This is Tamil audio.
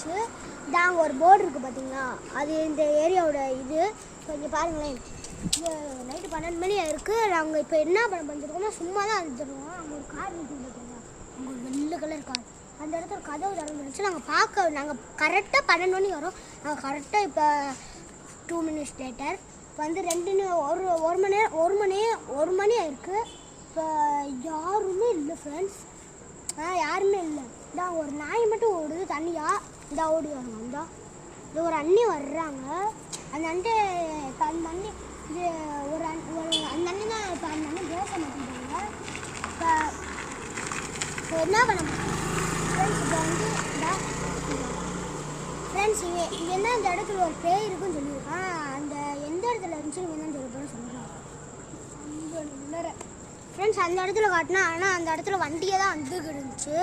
இருந்துச்சு. இதாங்க ஒரு போர்டு இருக்குது பார்த்தீங்களா, அது இந்த ஏரியாவோட இது. கொஞ்சம் பாருங்களேன், நைட்டு 12 மணி இருக்குது. நாங்கள் இப்போ என்ன பண்ண பண்ணிருக்கோம்னா சும்மா தான் அழுதுருவோம். அங்கே ஒரு கார் இருக்குது பார்த்தீங்களா, அங்கே ஒரு வெள்ளை கலர் கார். அந்த இடத்துல கதவு திறந்துருந்துச்சு. நாங்கள் கரெக்டாக 12 மணி வரோம். நாங்கள் கரெக்டாக இப்போ 2 minutes லேட்டர் இப்போ வந்து 1 மணி ஆயிருக்கு. இப்போ யாருமே இல்லை ஃப்ரெண்ட்ஸ், யாருமே இல்லை. இதான் ஒரு நாய் மட்டும் ஓடுது தனியாக. இந்த ஓடி வராங்க, இந்தா இது ஒரு அண்ணி வர்றாங்க. அந்த அண்ணி இப்போ அந்த அண்ணி இது ஒரு அந்த அண்ணி தான் இப்போ அந்த அண்ணி பேச மாட்டேங்கிறாங்க. இப்போ என்ன பண்ண ஃப்ரெண்ட்ஸ், இப்போ வந்து ஃப்ரெண்ட்ஸ் இங்கே என்ன இந்த இடத்துல ஒரு பேய் இருக்குன்னு சொல்லியிருக்கான். அந்த எந்த இடத்துல இருந்துச்சு என்னன்னு சொல்லிட்டு சொல்கிறாங்க ஃப்ரெண்ட்ஸ். அந்த இடத்துல காட்டினா, ஆனால் அந்த இடத்துல வண்டியே தான் வந்துக்கிட்டு இருந்துச்சு.